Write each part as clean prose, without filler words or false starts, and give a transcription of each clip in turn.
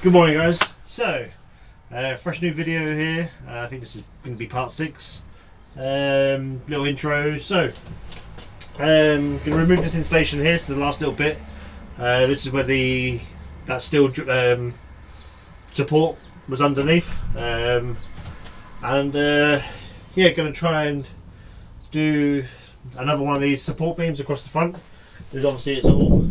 Good morning, guys. So, fresh new video here. I think this is going to be part 6. Little intro. So, going to remove this installation here. So the last little bit. This is where that steel support was underneath. Yeah, going to try and do another one of these support beams across the front. Because obviously it's all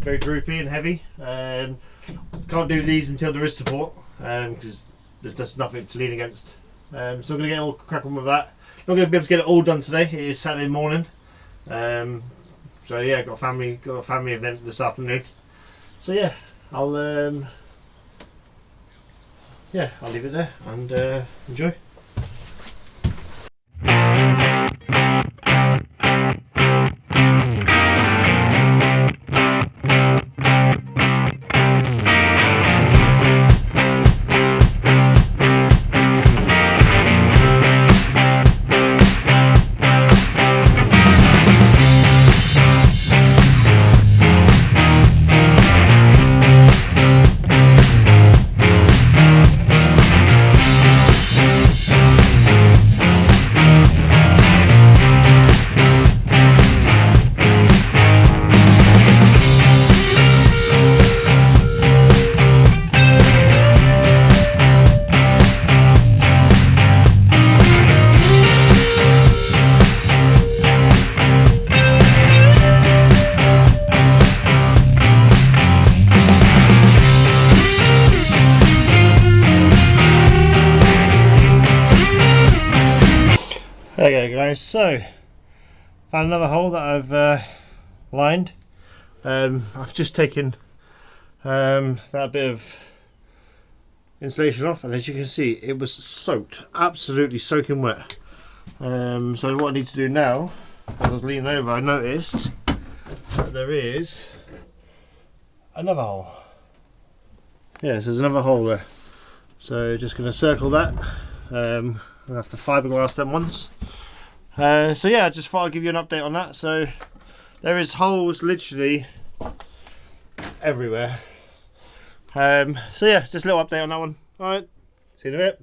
very droopy and heavy. Can't do these until there is support because there's just nothing to lean against. So I'm going to get all crack on with that. Not going to be able to get it all done today. It is Saturday morning. So yeah, got a family event this afternoon. So yeah, I'll leave it there and enjoy. Okay guys, so found another hole that I've lined. I've just taken that bit of insulation off, and as you can see it was soaked, absolutely soaking wet. So what I need to do now, as I was leaning over, I noticed that there is another hole. Yes, there's another hole there. So just going to circle that. I'll have to fiberglass them once. So yeah, I just thought I'd give you an update on that. So there is holes literally everywhere. So yeah, just a little update on that one. Alright, see you in a bit.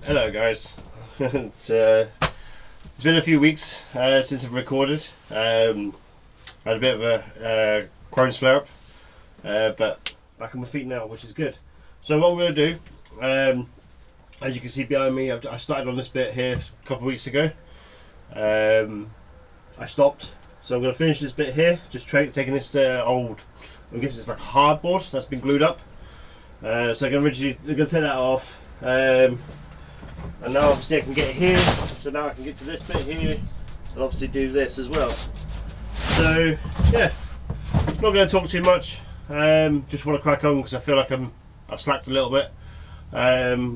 Hello guys, it's been a few weeks since I've recorded. I had a bit of a Crohn's flare-up, but back on my feet now, which is good. So what I'm going to do, as you can see behind me, I started on this bit here a couple of weeks ago. I stopped, so I'm going to finish this bit here, just taking this old, I guess it's like hardboard that's been glued up. So I'm going to take that off. And now obviously I can get here, so now I can get to this bit here and obviously do this as well. So yeah, not going to talk too much, just want to crack on because I feel like I've slacked a little bit,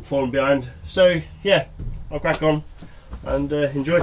fallen behind. So yeah, I'll crack on and enjoy.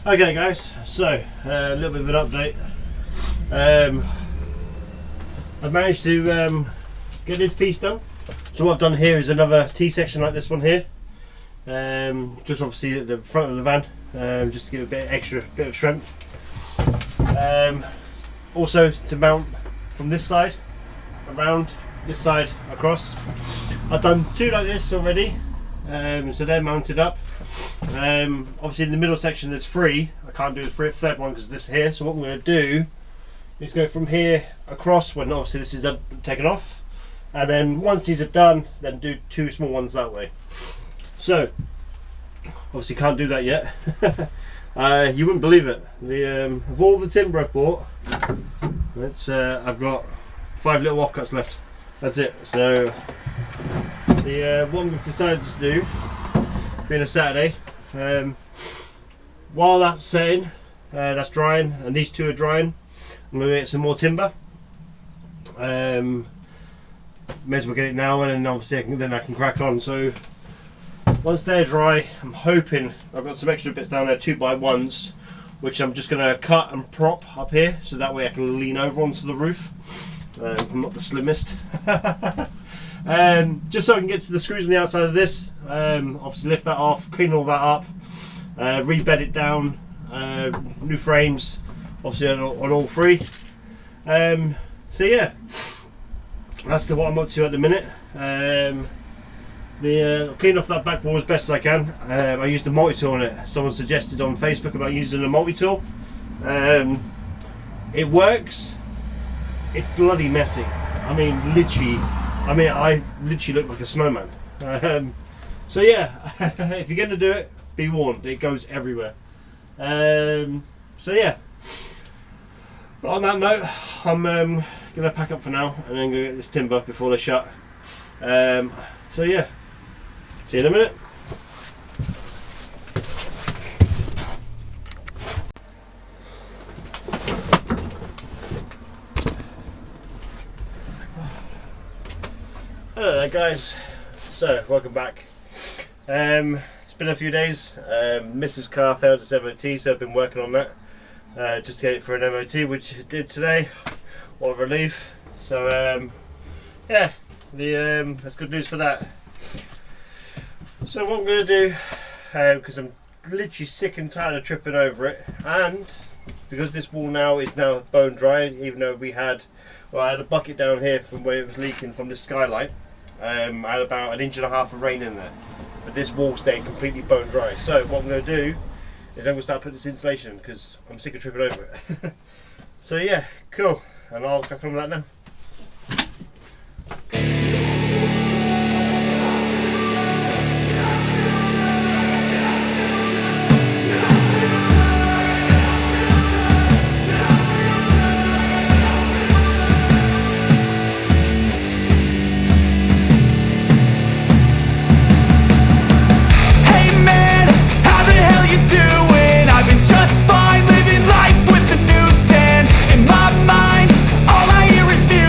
Okay guys, so a little bit of an update. I've managed to get this piece done. So what I've done here is another T-section like this one here. Just obviously at the front of the van, just to give a bit of strength. Also to mount from this side, around this side across. I've done two like this already, so they're mounted up. Obviously in the middle section there's three. I can't do the third one because this here. So what I'm going to do is go from here across when obviously this is taken off, and then once these are done, then do two small ones that way. So obviously can't do that yet. You wouldn't believe it. Of all the timber I bought, I've got 5 little offcuts left. That's it. So the one we've decided to do, being a Saturday, while that's setting, that's drying, and these two are drying, I'm going to get some more timber. May as well get it now, and then obviously I can crack on. So once they're dry, I'm hoping I've got some extra bits down there, 2x1s, which I'm just going to cut and prop up here, so that way I can lean over onto the roof. I'm not the slimmest. Just so I can get to the screws on the outside of this. Obviously lift that off, clean all that up, rebed it down, new frames, obviously on all three. So yeah, that's what I'm up to at the minute. Clean off that back wall as best as I can. I used a multi-tool on it. Someone suggested on Facebook about using a multi-tool. It works. It's bloody messy. I mean, literally. I literally look like a snowman. So yeah, if you're going to do it, be warned. It goes everywhere. So yeah. But on that note, I'm going to pack up for now and then go get this timber before they shut. So yeah. See you in a minute. Hello there guys, so welcome back. It's been a few days. Mrs. car failed its MOT, so I've been working on that just to get it for an MOT, which it did today. What a relief. So yeah, that's good news for that. So what I'm going to do, because I'm literally sick and tired of tripping over it, and because this wall now is bone dry, even though I had a bucket down here from where it was leaking from the skylight. I had about 1.5 inches of rain in there, but this wall stayed completely bone dry. So what I'm going to do is I'm going to start putting this insulation because I'm sick of tripping over it. So yeah, cool, and I'll crack on with that now. Just fine living life with the noose, and in my mind all I hear is this.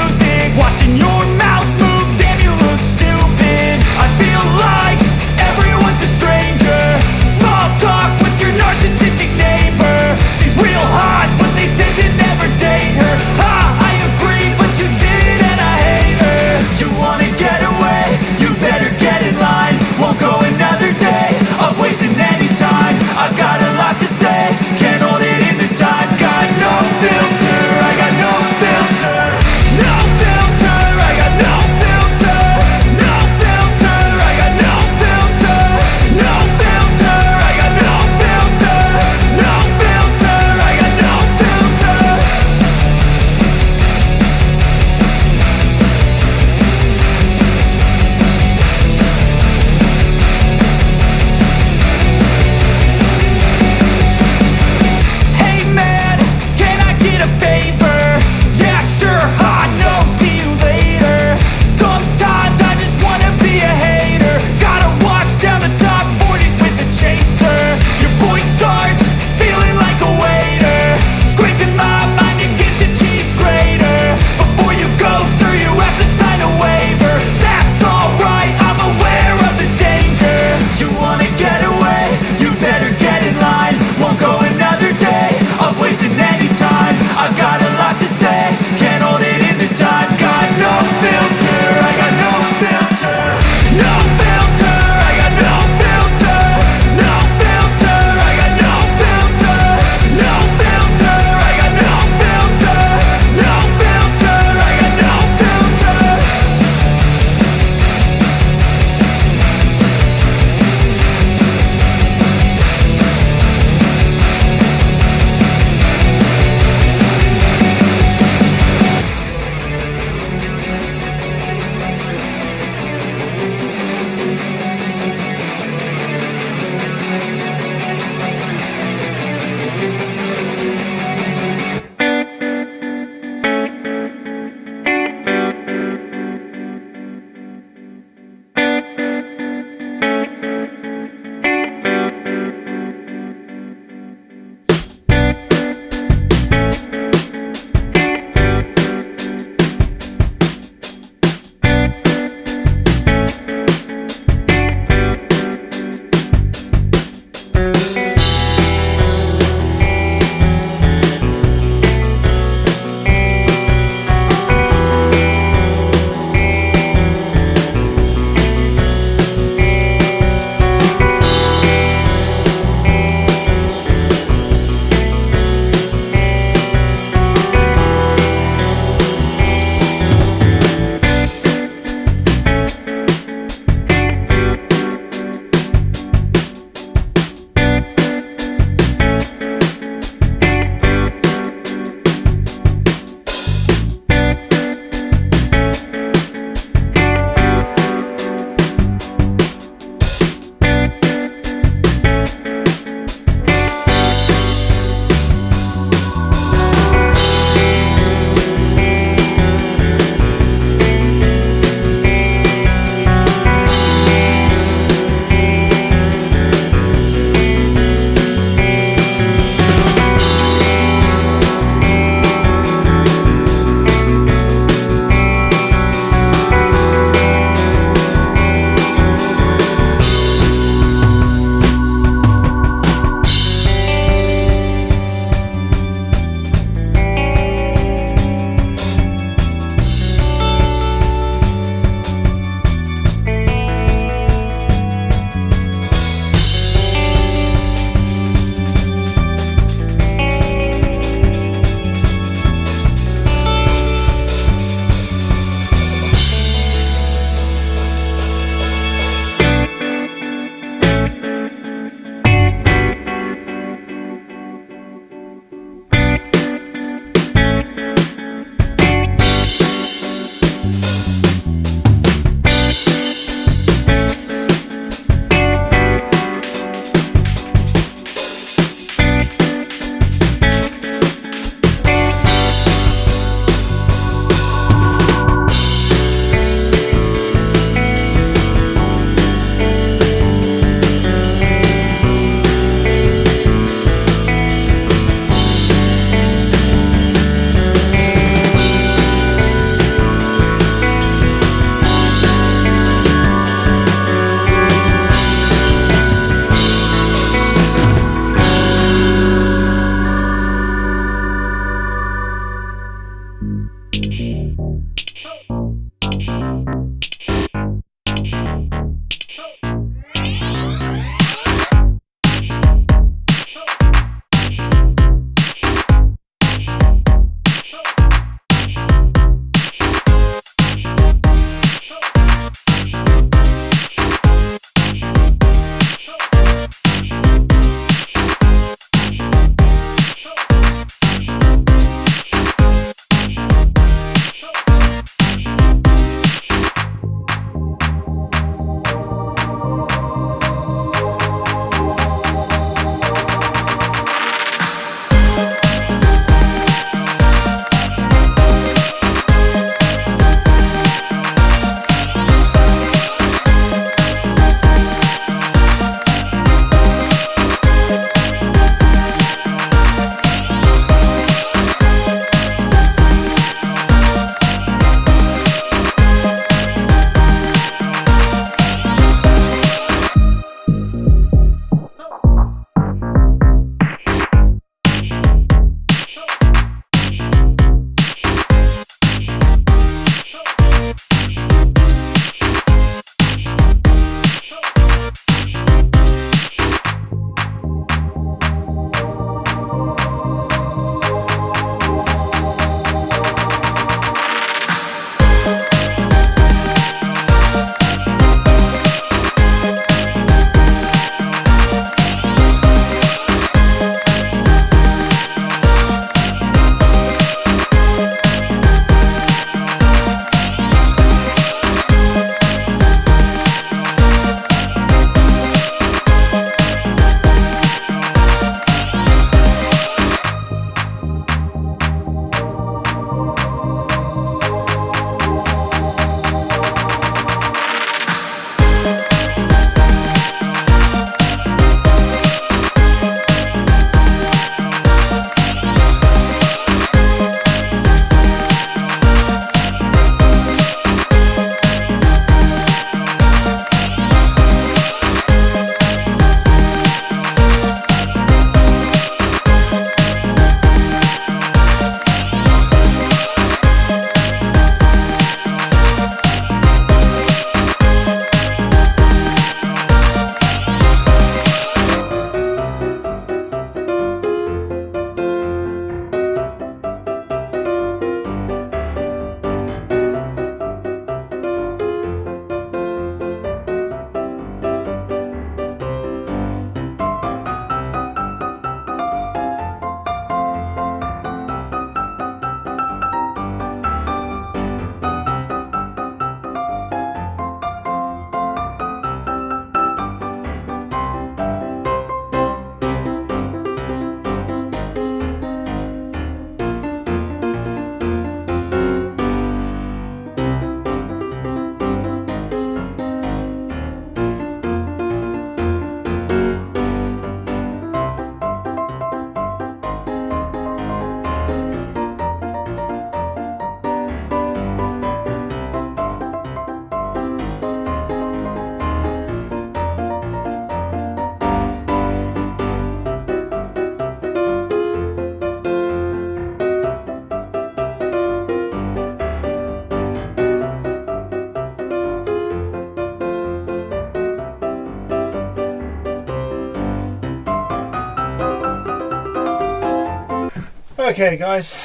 Okay guys,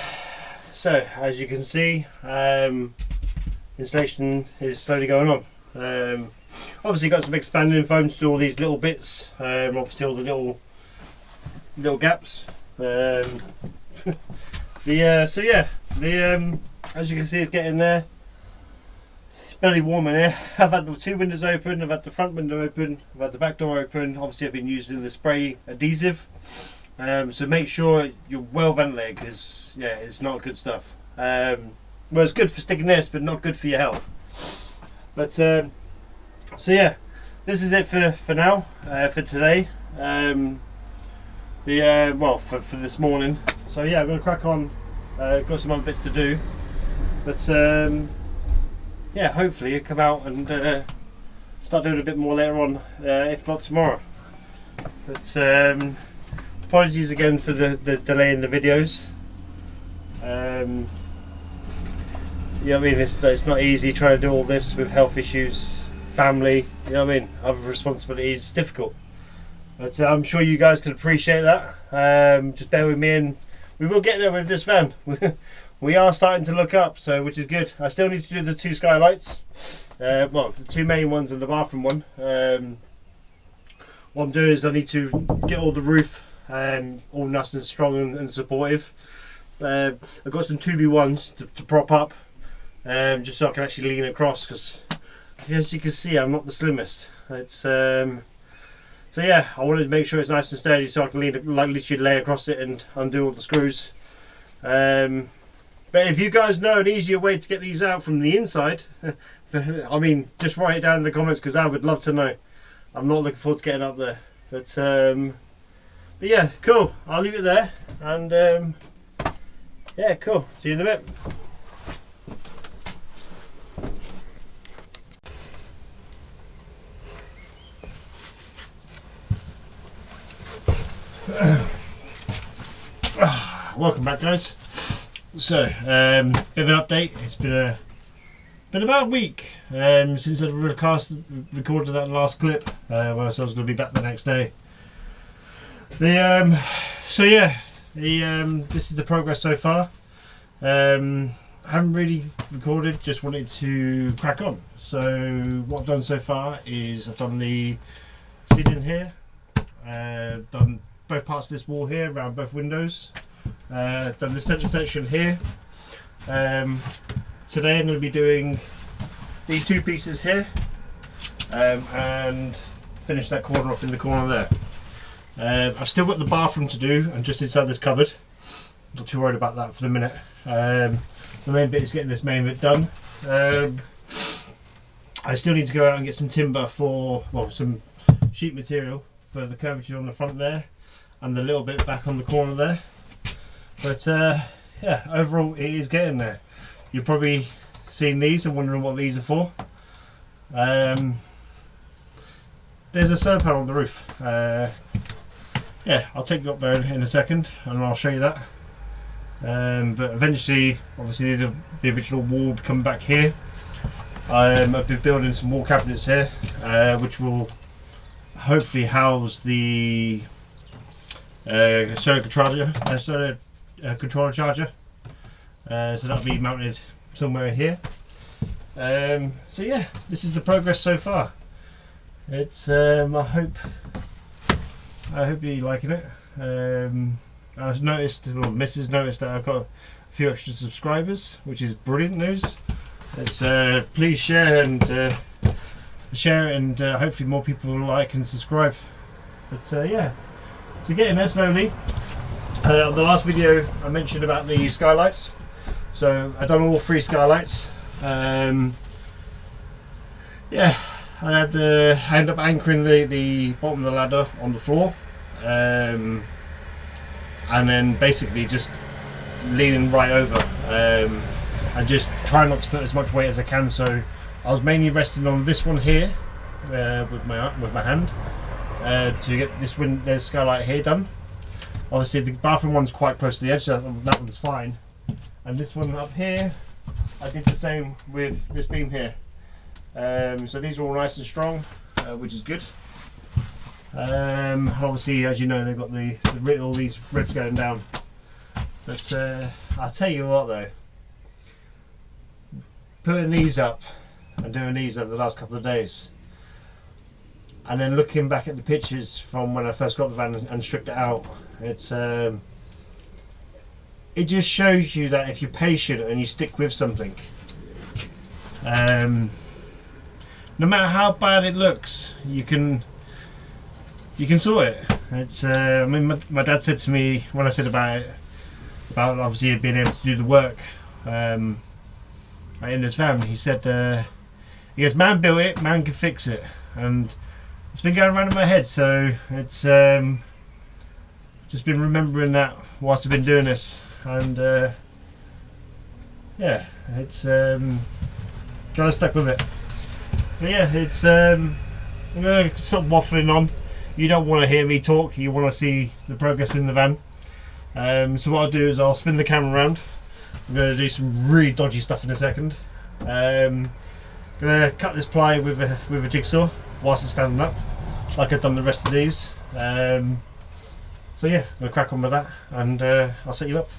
so as you can see, installation is slowly going on. Obviously got some expanding foam to do all these little bits, obviously all the little gaps. So yeah, as you can see, it's getting there. It's barely warm in here. I've had the two windows open, I've had the front window open, I've had the back door open. Obviously I've been using the spray adhesive, so make sure you're well ventilated, because yeah, it's not good stuff. Well, it's good for sticking this, but not good for your health. But so yeah, this is it for now, for today. Well, for this morning. So yeah, I'm gonna crack on. Got some other bits to do, but yeah, hopefully it'll come out and start doing a bit more later on, if not tomorrow. But apologies again for the delay in the videos. Yeah, I mean, it's not easy trying to do all this with health issues, family, you know what I mean, other responsibilities. It's difficult, but I'm sure you guys can appreciate that. Just bear with me, and we will get there with this van. We are starting to look up, so which is good. I still need to do the two skylights, well, the two main ones and the bathroom one. What I'm doing is I need to get all the roof all nice and strong and supportive. I've got some 2B1s to prop up, just so I can actually lean across, because as you can see, I'm not the slimmest. It's so yeah, I wanted to make sure it's nice and sturdy, so I can lean, like, literally lay across it and undo all the screws. But if you guys know an easier way to get these out from the inside, I mean, just write it down in the comments, because I would love to know. I'm not looking forward to getting up there. But yeah, cool. I'll leave it there, and yeah, cool. See you in a bit. Welcome back, guys. So, bit of an update. It's been about a week since I recorded that last clip, when I said I was going to be back the next day. So yeah, this is the progress so far. Haven't really recorded, just wanted to crack on. So what I've done so far is I've done the ceiling here, done both parts of this wall here around both windows, done the centre section here. Today I'm going to be doing these two pieces here, and finish that corner off in the corner there. I've still got the bathroom to do, and just inside this cupboard. Not too worried about that for the minute. The main bit is getting this main bit done. I still need to go out and get some timber for, well, some sheet material for the curvature on the front there, and the little bit back on the corner there. But yeah, overall it is getting there. You've probably seen these and wondering what these are for. There's a solar panel on the roof. Yeah, I'll take you up there in a second and I'll show you that. But eventually, obviously the original wall will come back here. I've been building some wall cabinets here, which will hopefully house the solar controller charger. So that'll be mounted somewhere here. So yeah, this is the progress so far. It's I hope you're liking it. I've noticed, or Mrs. noticed, that I've got a few extra subscribers, which is brilliant news. It's please share and hopefully more people will like and subscribe. But yeah, so getting there slowly. On the last video I mentioned about the skylights, so I've done all three skylights. Yeah, I ended up anchoring the bottom of the ladder on the floor, and then basically just leaning right over, and just trying not to put as much weight as I can. So I was mainly resting on this one here with my hand to get this skylight here done. Obviously the bathroom one's quite close to the edge, so that one's fine. And this one up here, I did the same with this beam here. So these are all nice and strong, which is good. Obviously, as you know, they've got all these ribs going down. But I'll tell you what though, putting these up and doing these over the last couple of days, and then looking back at the pictures from when I first got the van and stripped it out, it's it just shows you that if you're patient and you stick with something, no matter how bad it looks, you can sort it. It's I mean, my dad said to me when I said about obviously being able to do the work in this van, he said, he goes, man built it, man can fix it, and it's been going around in my head, so it's just been remembering that whilst I've been doing this, and yeah, it's trying to stick with it. But yeah, it's I'm gonna stop waffling on. You don't want to hear me talk, you want to see the progress in the van. So what I'll do is I'll spin the camera around. I'm going to do some really dodgy stuff in a second. Going to cut this ply with a jigsaw whilst it's standing up, like I've done the rest of these. So yeah, I'm going to crack on with that, and I'll set you up.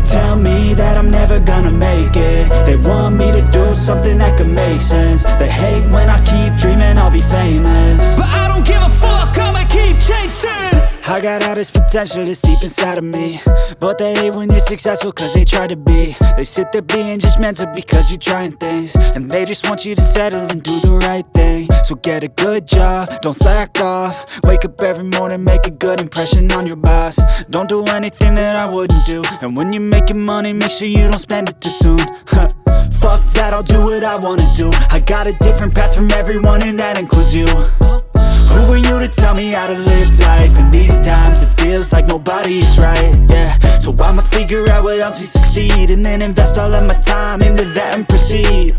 tell me that I'm never gonna make it. They want me to do something that could make sense. They hate when I keep dreaming I'll be famous, but I don't give a fuck, I'ma keep chasing. I got all this potential that's deep inside of me, but they hate when you're successful cause they try to be. They sit there being judgmental because you're trying things, and they just want you to settle and do the right thing. So get a good job, don't slack off. Wake up every morning, make a good impression on your boss. Don't do anything that I wouldn't do, and when you're making money, make sure you don't spend it too soon. Fuck that, I'll do what I wanna do. I got a different path from everyone, and that includes you. Who are you to tell me how to live life? In these times it feels like nobody is right, yeah. So I'ma figure out what else we succeed, and then invest all of my time into that and proceed.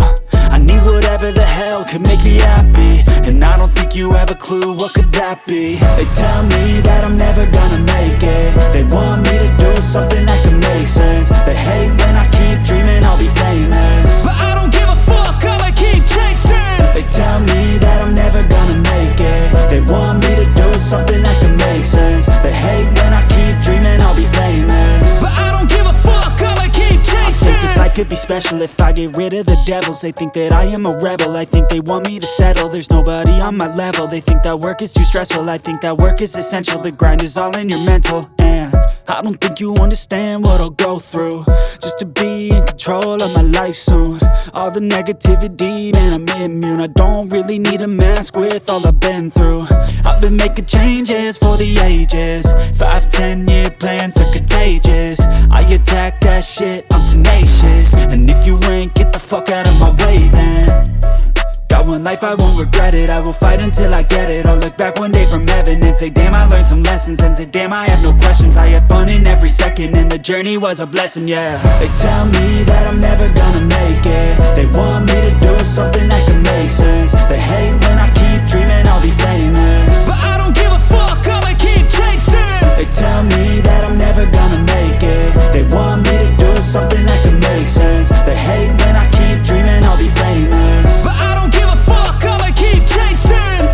I need whatever the hell could make me happy, and I don't think you have a clue what could that be. They tell me that I'm never gonna make it. They want me to do something that could make sense. They hate when I keep dreaming I'll be famous, but I don't give a fuck, I'ma keep chasing. They tell me that I'm never gonna make it. They want me to do something that can make sense. They hate when I keep dreaming I'll be famous, but I don't give a fuck, I'ma keep chasing. I think this life could be special if I get rid of the devils. They think that I am a rebel, I think they want me to settle. There's nobody on my level, they think that work is too stressful. I think that work is essential, the grind is all in your mental. And I don't think you understand what I'll go through just to be in control of my life soon. All the negativity, man, I'm immune. I don't really need a mask with all I've been through. I've been making changes for the ages. 5-10 year plans are contagious. I attack that shit, I'm tenacious. And if you ain't, get the fuck out of my way then. Got one life, I won't regret it. I will fight until I get it. I'll look back one day from heaven and say damn, I learned some lessons. And say damn, I have no questions. I had fun in every second, and the journey was a blessing, yeah. They tell me that I'm never gonna make it. They want me to do something that can make sense. They hate when I keep dreaming I'll be famous, but I don't give a fuck, I'ma keep chasing. They tell me that I'm never gonna make it. They want me to do something that can make sense. They hate when I keep dreaming I'll be famous, but I don't give a fuck, I'ma keep chasing.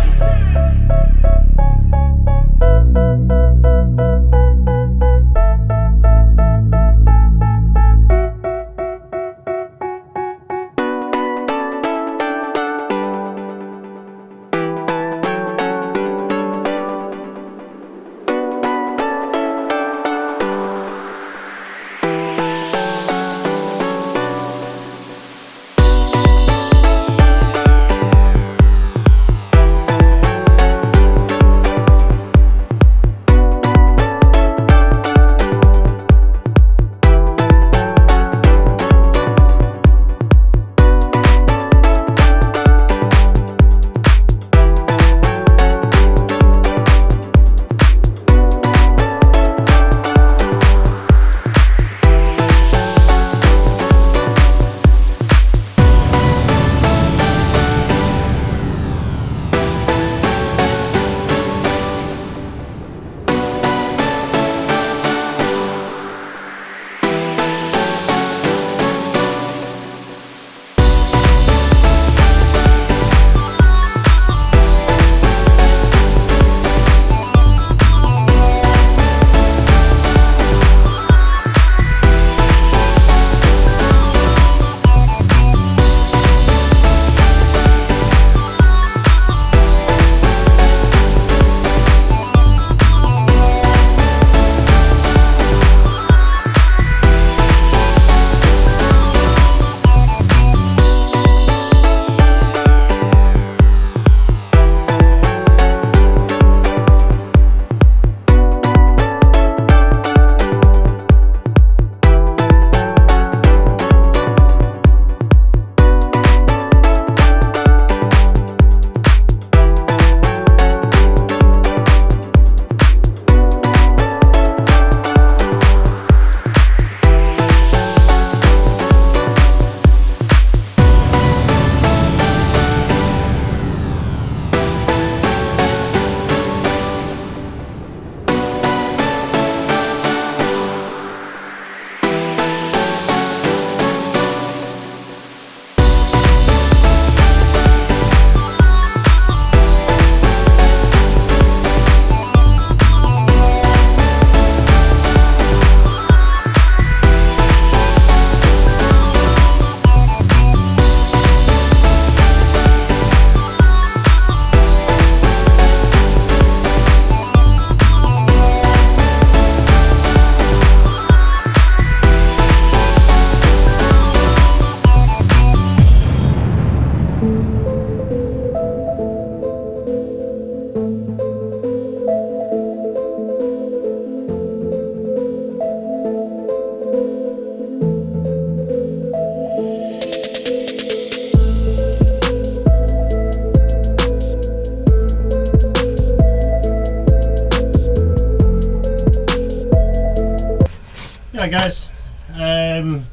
guys, you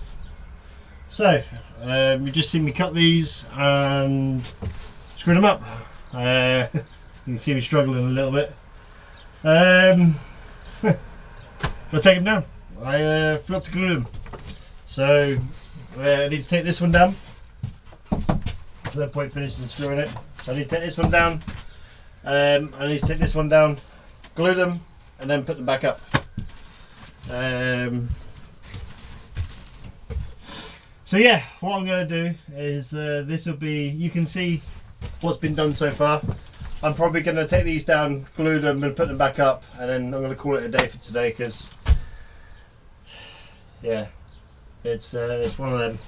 just seen me cut these and screw them up. You can see me struggling a little bit. I'll take them down. I forgot to glue them, so I need to take this one down. No point finishing screwing it. So I need to take this one down. I need to take this one down, glue them, and then put them back up. So yeah, what I'm going to do is this will be, you can see what's been done so far. I'm probably going to take these down, glue them and put them back up, and then I'm going to call it a day for today, because yeah, it's one of them.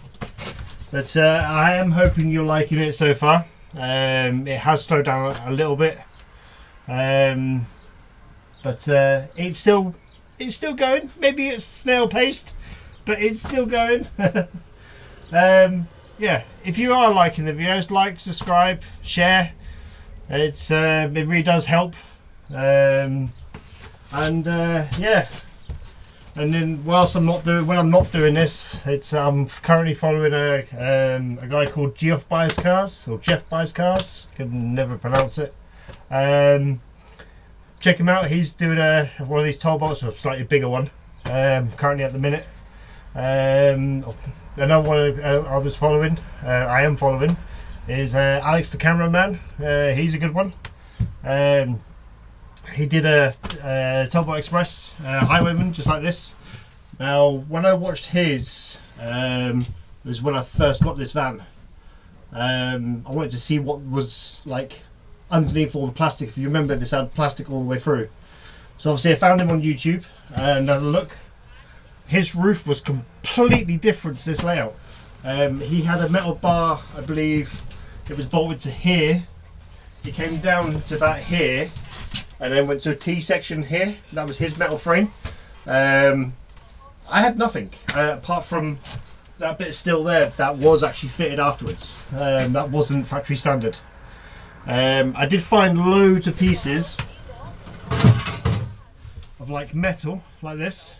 But I am hoping you're liking it so far. It has slowed down a little bit, but it's still going. Maybe it's snail paced, but it's still going. Yeah, if you are liking the videos, like, subscribe, share. It really does help. Yeah, and then when I'm not doing this, I'm currently following a guy called Geoff Buys Cars, or Jeff Buys Cars. Can never pronounce it. Check him out. He's doing one of these talbots, a slightly bigger one. Currently at the minute. Another one I was following, I am following, is Alex the cameraman. He's a good one. He did a Talbot Express Highwayman just like this. Now, when I watched his, was when I first got this van. I wanted to see what was like underneath all the plastic. If you remember, this had plastic all the way through. So obviously I found him on YouTube and had a look. His roof was completely different to this layout. He had a metal bar, I believe it was bolted to here. It came down to about here and then went to a T section here. That was his metal frame. I had nothing apart from that bit still there that was actually fitted afterwards. That wasn't factory standard. I did find loads of pieces of like metal like this.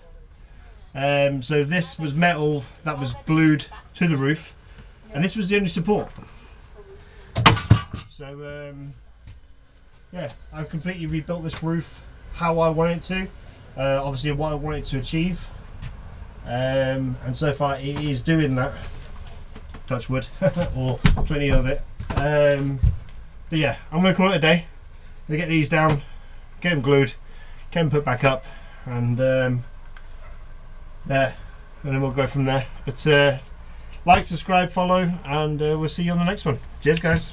So this was metal that was glued to the roof, and this was the only support. So yeah, I've completely rebuilt this roof how I want it to, obviously what I want it to achieve, and so far it is doing that, touch wood, or plenty of it. But yeah, I'm going to call it a day. I'm going to get these down, get them glued, get them put back up, and yeah, and then we'll go from there. But like, subscribe, follow, and we'll see you on the next one. Cheers guys.